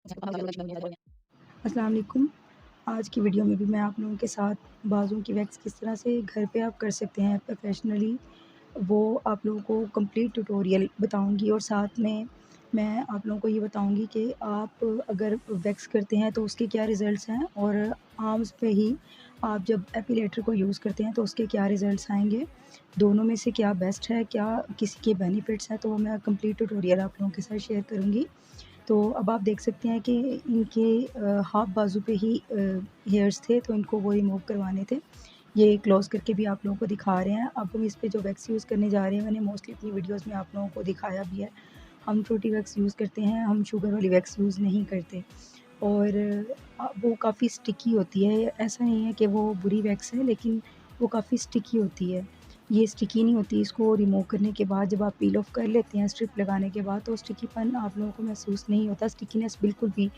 अस्सलाम वालेकुम। आज की वीडियो में भी मैं आप लोगों के साथ बाज़ों की वैक्स किस तरह से घर पे आप कर सकते हैं प्रोफेशनली, वो आप लोगों को कंप्लीट ट्यूटोरियल बताऊंगी और साथ में मैं आप लोगों को ये बताऊंगी कि आप अगर वैक्स करते हैं तो उसके क्या रिज़ल्ट्स हैं और आर्म्स पे ही आप जब एपिलेटर को यूज़ करते हैं तो उसके क्या रिज़ल्ट्स आएँगे। दोनों में से क्या बेस्ट है, क्या किसी के बेनिफिट्स हैं, तो वो मैं कंप्लीट ट्यूटोरियल आप लोगों के साथ शेयर करूँगी। तो अब आप देख सकते हैं कि इनके हाफ बाजू पे ही हेयर्स थे, तो इनको वो रिमूव करवाने थे। ये क्लोज़ करके भी आप लोगों को दिखा रहे हैं। अब हम इस पे जो वैक्स यूज़ करने जा रहे हैं, मैंने मोस्टली अपनी वीडियोज़ में आप लोगों को दिखाया भी है। हम फ्रूटी वैक्स यूज़ करते हैं, हम शुगर वाली वैक्स यूज़ नहीं करते और वो काफ़ी स्टिकी होती है। ऐसा नहीं है कि वो बुरी वैक्स है, लेकिन वो काफ़ी स्टिकी होती है। ये स्टिकी नहीं होती, इसको रिमूव करने के बाद जब आप पील ऑफ कर लेते हैं स्ट्रिप लगाने के बाद, तो स्टिकीपन आप लोगों को महसूस नहीं होता, स्टिकीनेस बिल्कुल भी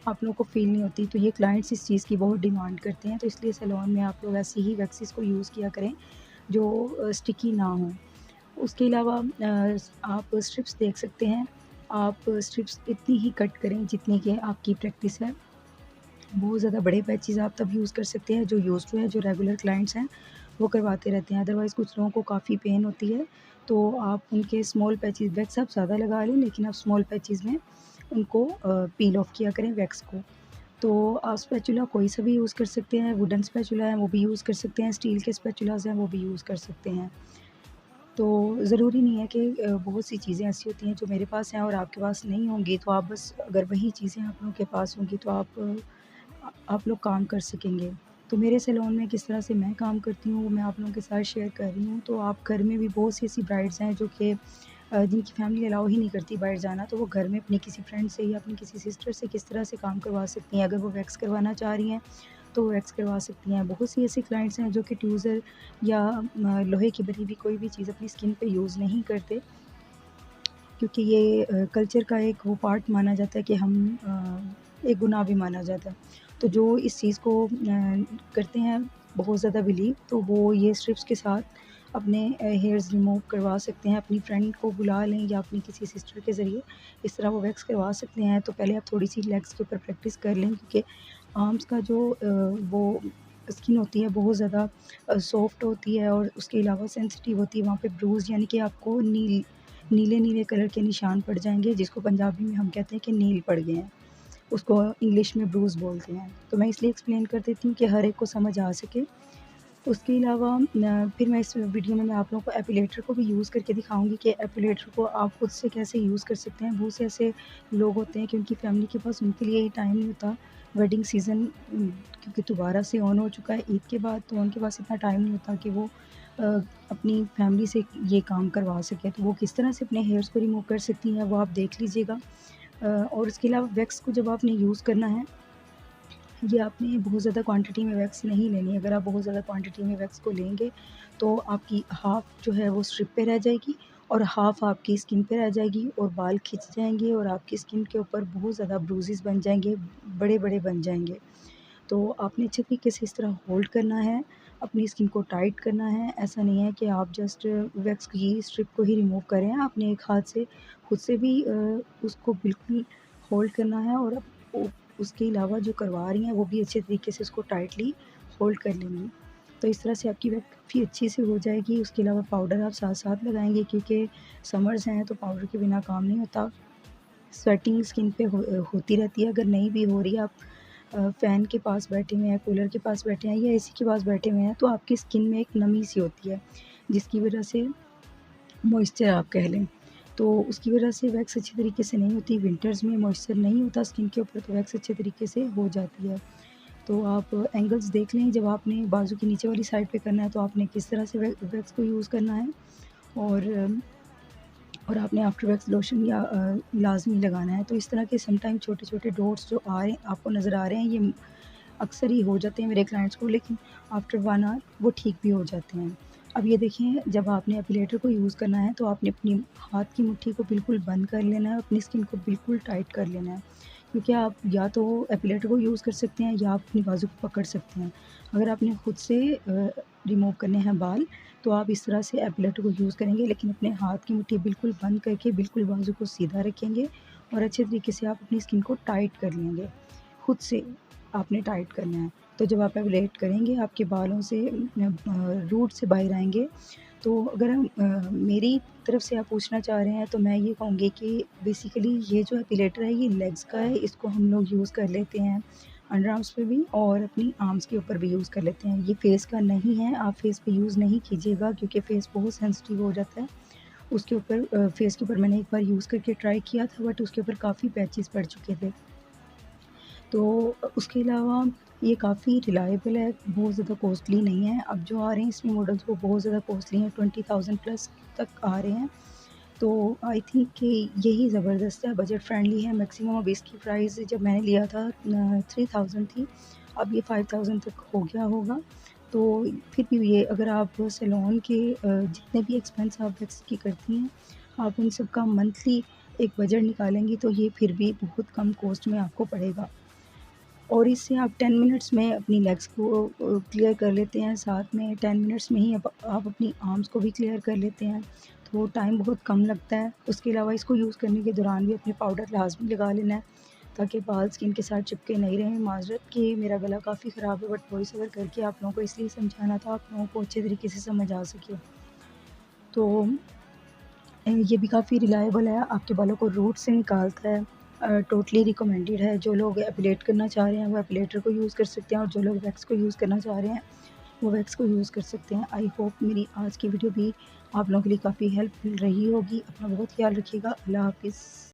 आप लोगों को फ़ील नहीं होती। तो ये क्लाइंट्स इस चीज़ की बहुत डिमांड करते हैं, तो इसलिए सैलून में आप लोग ऐसी ही वैक्सेस को यूज़ किया करें जो स्टिकी ना हों। उसके अलावा आप स्ट्रिप्स देख सकते हैं, आप स्ट्रिप्स इतनी ही कट करें जितनी कि आपकी प्रैक्टिस है। बहुत ज़्यादा बड़े पैचेज़ आप तब यूज़ कर सकते हैं जो यूज़्ड टू है, जो रेगुलर क्लाइंट्स हैं, वो करवाते रहते हैं। अदरवाइज़ कुछ लोगों को काफ़ी पेन होती है, तो आप उनके स्मॉल पैचेज़ वैक्स आप ज़्यादा लगा लें, लेकिन आप स्मॉल पैचेज़ में उनको पील ऑफ किया करें वैक्स को। तो आप स्पैचुला कोई सा भी यूज़ कर सकते हैं, वुडन स्पैचुला है वो भी यूज़ कर सकते हैं, स्टील के स्पैचुलाज़ हैं वो भी यूज़ कर सकते हैं। तो ज़रूरी नहीं है कि बहुत सी चीज़ें ऐसी होती हैं जो मेरे पास हैं और आपके पास नहीं होंगी, तो आप बस अगर वही चीज़ें आप लोगों के पास होंगी तो आप लोग काम कर सकेंगे। तो मेरे सैलून में किस तरह से मैं काम करती हूँ, वो मैं आप लोगों के साथ शेयर कर रही हूँ। तो आप घर में भी बहुत सी ऐसी ब्राइड्स हैं जो कि जिनकी फैमिली अलाउ ही नहीं करती बाहर जाना, तो वो घर में अपनी किसी फ्रेंड से या अपनी किसी सिस्टर से किस तरह से काम करवा सकती हैं। अगर वो वैक्स करवाना चाह रही हैं, तो वो वैक्स करवा सकती हैं। बहुत सी ऐसी क्लाइंट्स हैं जो कि ट्यूज़र या लोहे की बनी हुई कोई भी चीज़ अपनी स्किन पे यूज़ नहीं करते, क्योंकि ये कल्चर का एक वो पार्ट माना जाता है कि हम एक गुनाह भी माना जाता है। तो जो इस चीज़ को करते हैं बहुत ज़्यादा बिलीव, तो वो ये स्ट्रिप्स के साथ अपने हेयर्स रिमूव करवा सकते हैं। अपनी फ्रेंड को बुला लें या अपनी किसी सिस्टर के ज़रिए इस तरह वो वैक्स करवा सकते हैं। तो पहले आप थोड़ी-सी लेग्स के ऊपर प्रैक्टिस कर लें, क्योंकि आर्म्स का जो वो स्किन होती है बहुत ज़्यादा सॉफ्ट होती है और उसके अलावा सेंसिटिव होती है। वहाँ पे ब्रूज़ यानी कि आपको नीले-नीले कलर के निशान पड़ जाएँगे, जिसको पंजाबी में हम कहते हैं कि नील पड़ गए हैं। उसको इंग्लिश में ब्रूज़ बोलते हैं। तो मैं इसलिए एक्सप्लेन कर देती हूँ कि हर एक को समझ आ सके। उसके अलावा फिर मैं इस वीडियो में मैं आप लोगों को एपिलेटर को भी यूज़ करके दिखाऊँगी कि एपिलेटर को आप खुद से कैसे यूज़ कर सकते हैं। बहुत से ऐसे लोग होते हैं कि उनकी फैमिली के पास उनके लिए ही टाइम नहीं होता। वेडिंग सीज़न क्योंकि दोबारा से ऑन हो चुका है ईद के बाद, तो उनके पास इतना टाइम नहीं होता कि वो अ, अपनी फैमिली से ये काम करवा सकें। तो वो किस तरह से अपने हेयर्स को रिमूव कर सकती हैं, वो आप देख लीजिएगा। और इसके अलावा वैक्स को जब आपने यूज़ करना है, ये आपने बहुत ज़्यादा क्वांटिटी में वैक्स नहीं लेनी है। अगर आप बहुत ज़्यादा क्वांटिटी में वैक्स को लेंगे, तो आपकी हाफ़ जो है वो स्ट्रिप पे रह जाएगी और हाफ़ आपकी स्किन पे रह जाएगी और बाल खिंच जाएँगे और आपकी स्किन के ऊपर बहुत ज़्यादा ब्रूज़ेज़ बन जाएँगे, बड़े-बड़े बन जाएँगे। तो आपने अच्छे तरीके से इस तरह होल्ड करना है, अपनी स्किन को टाइट करना है। ऐसा नहीं है कि आप जस्ट वैक्स की स्ट्रिप को ही रिमूव करें, आपने एक हाथ से खुद से भी उसको बिल्कुल होल्ड करना है और उ उसके अलावा जो करवा रही हैं, वो भी अच्छे तरीके से उसको टाइटली होल्ड कर लेंगी। तो इस तरह से आपकी वैक्स काफ़ी अच्छी से हो जाएगी। उसके अलावा पाउडर आप साथ-साथ लगाएँगे, क्योंकि समर्स हैं, तो पाउडर के बिना काम नहीं होता। स्वेटिंग स्किन पे होती रहती है, अगर नहीं भी हो रही है, आप फ़ैन के पास बैठे हुए हैं, कूलर के पास बैठे हैं या एसी के पास बैठे हुए हैं, तो आपकी स्किन में एक नमी सी होती है, जिसकी वजह से मॉइस्चर आप कह लें। तो उसकी वजह से वैक्स अच्छी तरीके से नहीं होती। विंटर्स में मॉइस्चर नहीं होता स्किन के ऊपर, तो वैक्स अच्छे तरीके से हो जाती है। तो आप एंगल्स देख लें, जब आपने बाजू के नीचे वाली साइड पे करना है, तो आपने किस तरह से वैक्स को यूज़ करना है और और आपने आफ्टर वैक्स लोशन या लाज़मी लगाना है। तो इस तरह के समटाइम छोटे-छोटे डॉट्स जो आ रहे आपको नज़र आ रहे हैं, ये अक्सर ही हो जाते हैं मेरे क्लाइंट्स को, लेकिन आफ्टर 1 आवर वो ठीक भी हो जाते हैं। अब ये देखिए, जब आपने एपिलेटर को यूज़ करना है, तो आपने अपनी हाथ की मुट्ठी को बिल्कुल बंद कर लेना है, अपनी स्किन को बिल्कुल टाइट कर लेना है। क्योंकि आप या तो एपिलेटर को यूज़ कर सकते हैं या आप अपनी बाजू को पकड़ सकते हैं। अगर आपने खुद से रिमूव करने हैं बाल, तो आप इस तरह से एपिलेटर को यूज़ करेंगे, लेकिन अपने हाथ की मुट्ठी बिल्कुल बंद करके बिल्कुल बाजू को सीधा रखेंगे और अच्छे तरीके से आप अपनी स्किन को टाइट कर लेंगे। खुद से आपने टाइट करना है। तो जब आप एप्लेट करेंगे आपके बालों से रूट से बाहर आएँगे। तो अगर मेरी तरफ से आप पूछना चाह रहे हैं तो मैं ये कहूँगी कि बेसिकली ये जो एपिलेटर है ये लेग्स का है, इसको हम लोग यूज़ कर लेते हैं अंडर आर्म्स पे भी और अपनी आर्म्स के ऊपर भी यूज़ कर लेते हैं। ये फेस का नहीं है, आप फेस पे यूज़ नहीं कीजिएगा क्योंकि फेस बहुत सेंसिटिव हो जाता है। उसके ऊपर फेस के ऊपर मैंने एक बार यूज़ करके ट्राई किया था बट उसके ऊपर काफ़ी पैचेज़ पड़ चुके थे। तो उसके अलावा ये काफ़ी रिलाएबल है, बहुत ज़्यादा कॉस्टली नहीं है। अब जो आ रहे हैं इसमें मॉडल्स वो बहुत ज़्यादा कॉस्टली हैं, 20,000 प्लस तक आ रहे हैं। तो आई थिंक कि यही ज़बरदस्त है, बजट फ्रेंडली है। मैक्सिमम अब इसकी प्राइस जब मैंने लिया था 3000 थी, अब ये 5000 तक हो गया होगा। तो फिर भी ये अगर आप सैलून के जितने भी एक्सपेंस आप वैक्स की करती हैं, आप उन सब का मंथली एक बजट निकालेंगी तो ये फिर भी बहुत कम कॉस्ट में आपको पड़ेगा। और इससे आप 10 मिनट्स में अपनी लेग्स को क्लियर कर लेते हैं, साथ में 10 मिनट्स में ही आप अपनी आर्म्स को भी क्लियर कर लेते हैं, तो टाइम बहुत कम लगता है। उसके अलावा इसको यूज़ करने के दौरान भी अपने पाउडर लाज़मी लगा लेना है, ताकि बाल स्किन के साथ चिपके नहीं रहें। माज़रत कि मेरा गला काफ़ी ख़राब है बट वॉइस ओवर करके आप लोगों को इसलिए समझाना था, आप लोगों को अच्छे तरीके से समझ आ सके। तो ये भी काफ़ी रिलाएबल है, आपके बालों को रूट से निकालता है। टोटली रिकमेंडेड है, जो लोग एपिलेट करना चाह रहे हैं वो एपिलेटर को यूज़ कर सकते हैं और जो लोग वैक्स को यूज़ करना चाह रहे हैं वो वैक्स को यूज़ कर सकते हैं। आई होप मेरी आज की वीडियो भी आप लोगों के लिए काफ़ी हेल्पफुल रही होगी। अपना बहुत ख्याल रखिएगा। अल्लाह हाफ़िज़।